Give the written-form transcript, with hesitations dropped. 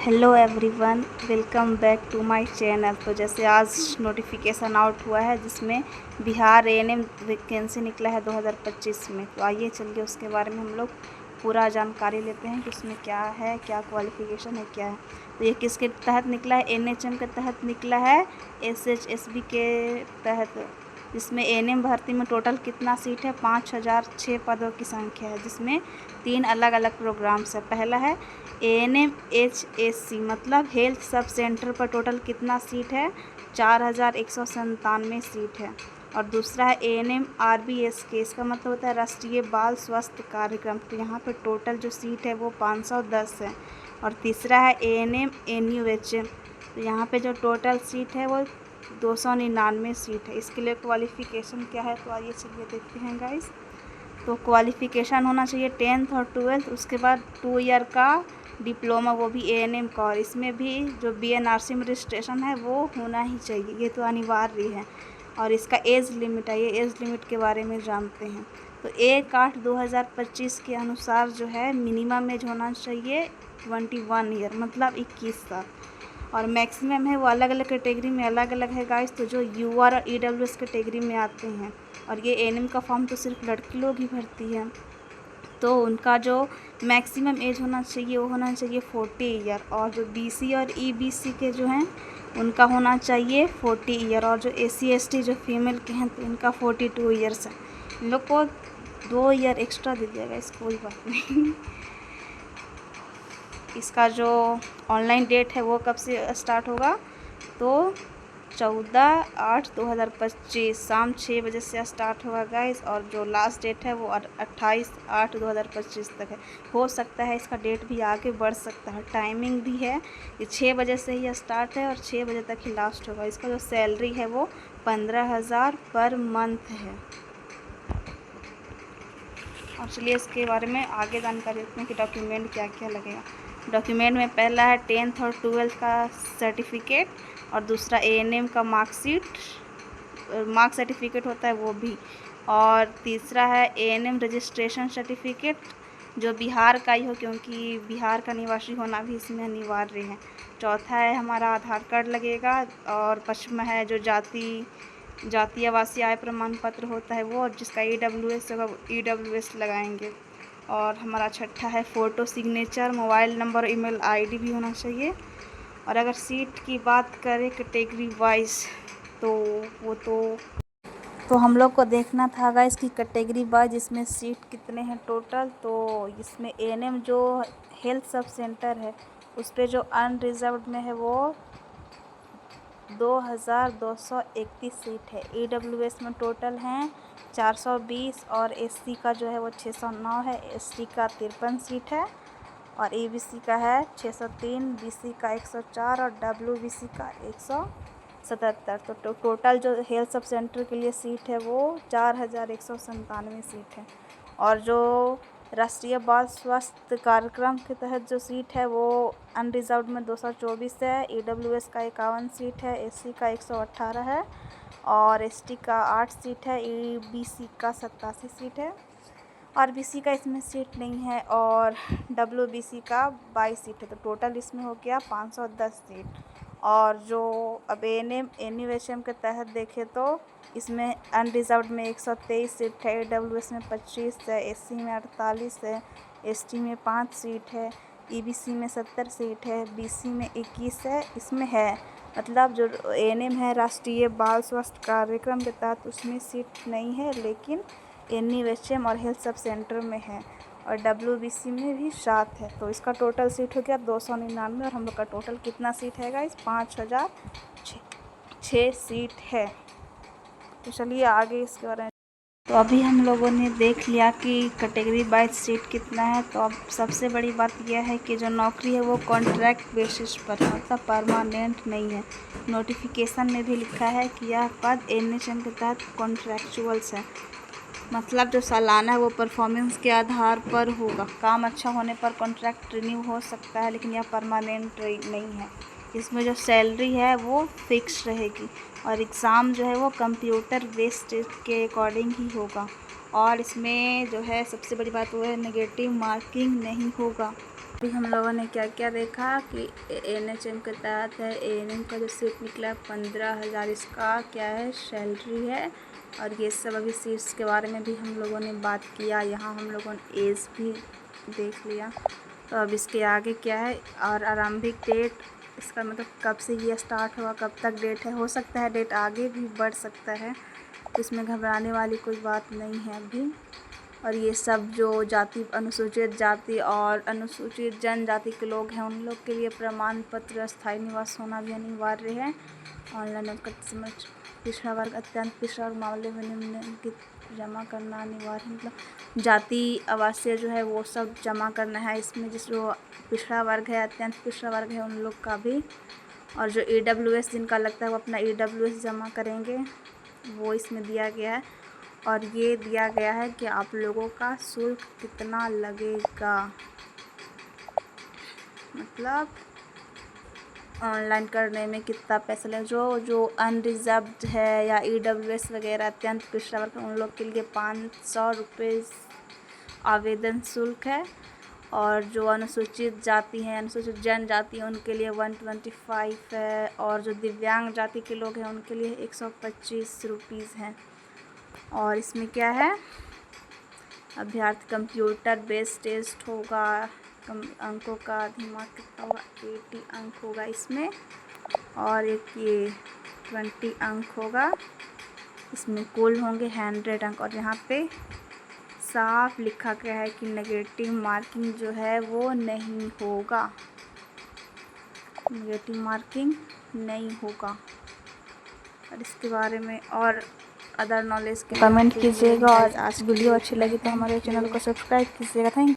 Hello everyone, welcome back to my channel. तो जैसे आज नोटिफिकेशन आउट हुआ है जिसमें बिहार एएनएम वैकेंसी निकला है 2025 में। तो आइए चलिए उसके बारे में हम लोग पूरा जानकारी लेते हैं कि उसमें क्या है, क्या क्वालिफ़िकेशन है, क्या है। तो ये किसके तहत निकला है? एनएचएम के तहत निकला है, एसएचएसबी के तहत। जिसमें एएनएम भर्ती में टोटल कितना सीट है? 5006 पदों की संख्या है, जिसमें 3 अलग अलग प्रोग्राम्स है। पहला है एएनएम एचएससी मतलब हेल्थ सब सेंटर पर टोटल कितना सीट है? 4197 सीट है। और दूसरा है एएनएम आरबीएसके, इसका मतलब होता है राष्ट्रीय बाल स्वास्थ्य कार्यक्रम। तो यहाँ पर टोटल जो सीट है वो 510 है। और तीसरा है एएनएम एनयूएचएम, तो यहाँ पे जो टोटल सीट है वो 299 सीट है। इसके लिए क्वालिफ़िकेशन क्या है? तो आइए चलिए देखते हैं गाइस। तो क्वालिफ़िकेशन होना चाहिए 10th और 12th, उसके बाद 2 ईयर का डिप्लोमा, वो भी एएनएम का। और इसमें भी जो बीएनआरसी में रजिस्ट्रेशन है वो होना ही चाहिए, ये तो अनिवार्य है। और इसका एज लिमिट है, ये एज लिमिट के बारे में जानते हैं। तो 1/8/2025 के अनुसार जो है मिनिमम एज होना चाहिए 21 ईयर मतलब 21 साल। और मैक्सिमम है वो अलग अलग कैटेगरी में अलग अलग है गाइस। तो जो यूआर और ईडब्ल्यूएस कैटेगरी में आते हैं, और ये एएनएम का फॉर्म तो सिर्फ लड़की लोग ही भरती है, तो उनका जो मैक्सिमम एज होना चाहिए वो होना चाहिए 40 ईयर। और जो बीसी और ईबीसी के जो हैं उनका होना चाहिए 40 ईयर। और जो एससी एसटी जो फीमेल के हैं तो इनका 42 ईयर्स है। इन लोग को 2 ईयर एक्स्ट्रा दे दिया गया, इसको कोई बात नहीं। इसका जो ऑनलाइन डेट है वो कब से स्टार्ट होगा? तो 14/8/2025 शाम 6 बजे से स्टार्ट होगा गाइस। और जो लास्ट डेट है वो 28/8/2025 तक है। हो सकता है इसका डेट भी आगे बढ़ सकता है, टाइमिंग भी है। ये 6 बजे से ही स्टार्ट है और 6 बजे तक ही लास्ट होगा। इसका जो सैलरी है वो 15,000 पर मंथ है। और चलिए इसके बारे में आगे जानकारी रखते हैं कि डॉक्यूमेंट क्या क्या लगेगा। डॉक्यूमेंट में पहला है 10th और 12th का सर्टिफिकेट, और दूसरा एएनएम का मार्कशीट, मार्क सर्टिफिकेट होता है वो भी। और तीसरा है एएनएम रजिस्ट्रेशन सर्टिफिकेट, जो बिहार का ही हो, क्योंकि बिहार का निवासी होना भी इसमें अनिवार्य है। चौथा है हमारा आधार कार्ड लगेगा। और पाँचवा है जो जातीय आवासीय आय प्रमाण पत्र होता है वो, जिसका ईडब्ल्यूएस होगा, ईडब्ल्यूएस लगाएंगे। और हमारा छठा है photo signature, mobile number, email ID भी होना चाहिए। और अगर सीट की बात करें कैटेगरी वाइज, तो वो तो हम लोग को देखना था गाइस कि कैटेगरी वाइज इसमें सीट कितने हैं टोटल। तो इसमें एएनएम जो हेल्थ सब सेंटर है उस पर जो अनरिजर्व्ड में है वो 2231 सीट है। ईडब्ल्यूएस में टोटल हैं 420, और एससी का जो है वो 609 है, एसटी का 53 सीट है, और ईबीसी का है 603, बीसी का 104 और डब्ल्यूबीसी का 177। तो टोटल जो हेल्थ सब सेंटर के लिए सीट है वो 4197 सीट है। और जो राष्ट्रीय बाल स्वास्थ्य कार्यक्रम के तहत जो सीट है वो अनरिजर्व्ड में 224 है, ईडब्ल्यूएस का 51 सीट है, एससी का 118 है, और एसटी का 8 सीट है, ईबीसी का 87 सीट है, आरबीसी का इसमें सीट नहीं है, और डब्ल्यूबीसी का 22 सीट है। तो टोटल इसमें हो गया 510 सीट। और जो अब एएनएम एनयूएचएम के तहत देखें तो इसमें अनरिजर्व्ड में 123 सीट है, ईडब्ल्यूएस में 25 है, एससी में 48 है, एसटी में 5 सीट है, ईबीसी में 70 सीट है, बीसी में 21 है। इसमें है मतलब जो एएनएम है राष्ट्रीय बाल स्वास्थ्य कार्यक्रम के तहत उसमें सीट नहीं है, लेकिन एनयूएचएम और हेल्थ सब सेंटर में है। और डब्ल्यूबीसी में भी 7 है। तो इसका टोटल सीट हो गया 299। और हम लोग का टोटल कितना सीट है गाइस? 5006 सीट है। तो चलिए आगे इसके बारे में। तो अभी हम लोगों ने देख लिया कि कैटेगरी वाइज सीट कितना है। तो अब सबसे बड़ी बात यह है कि जो नौकरी है वो कॉन्ट्रैक्ट बेसिस पर है, मतलब परमानेंट नहीं है। नोटिफिकेशन में भी लिखा है कि यह पद एनएचएम के तहत कॉन्ट्रैक्चुअल्स है, मतलब जो सालाना है वो परफॉर्मेंस के आधार पर होगा। काम अच्छा होने पर कॉन्ट्रैक्ट रिन्यू हो सकता है, लेकिन यह परमानेंट नहीं है। इसमें जो सैलरी है वो फिक्स रहेगी। और एग्ज़ाम जो है वो कंप्यूटर बेस्ड के अकॉर्डिंग ही होगा। और इसमें जो है सबसे बड़ी बात वो है नेगेटिव मार्किंग नहीं होगा। अभी हम लोगों ने क्या क्या देखा कि एनएचएम के तहत है, एएनएम का जो सीट निकला 15,000 इसका क्या है सैलरी है। और ये सब अभी सीट्स के बारे में भी हम लोगों ने बात किया। यहाँ हम लोगों ने एज भी देख लिया। तो अब इसके आगे क्या है और आरंभिक डेट, इसका मतलब कब से ये स्टार्ट हुआ, कब तक डेट है। हो सकता है डेट आगे भी बढ़ सकता है, तो इसमें घबराने वाली कोई बात नहीं है अभी। और ये सब जो जाति, अनुसूचित जाति और अनुसूचित जनजाति के लोग हैं, उन लोग के लिए प्रमाण पत्र स्थायी निवास होना भी अनिवार्य है। ऑनलाइन समझ पिछड़ा वर्ग, अत्यंत पिछड़ा वर्ग मामले में निम्नलिखित जमा करना अनिवार्य, मतलब जाति आवासीय जो है वो सब जमा करना है इसमें। जिस जो पिछड़ा वर्ग है, अत्यंत पिछड़ा वर्ग है, उन लोग का भी। और जो EWS जिनका लगता है वो अपना EWS जमा करेंगे, वो इसमें दिया गया है। और ये दिया गया है कि आप लोगों का शुल्क कितना लगेगा, मतलब ऑनलाइन करने में कितना पैसा लगेगा। जो अनरिजर्व्ड है या EWS वगैरह अत्यंत पिछड़ा वर्ग, उन लोग के लिए 500 रुपये आवेदन शुल्क है। और जो अनुसूचित जाति हैं, अनुसूचित जनजाति, उनके लिए 125 है। और जो दिव्यांग जाति के लोग हैं उनके लिए 125 रुपीज़ हैं। और इसमें क्या है, अभ्यर्थी कंप्यूटर बेस्ड टेस्ट होगा, अंकों का दिमाग कितना होगा, 80 अंक होगा इसमें। और एक ये 20 अंक होगा, इसमें कुल होंगे 100 अंक। और यहाँ पे साफ लिखा गया है कि नेगेटिव मार्किंग जो है वो नहीं होगा, नेगेटिव मार्किंग नहीं होगा। और इसके बारे में और अदर नॉलेज के कमेंट कीजिएगा। और आज वीडियो अच्छी लगी तो हमारे चैनल को सब्सक्राइब कीजिएगा। Thank you.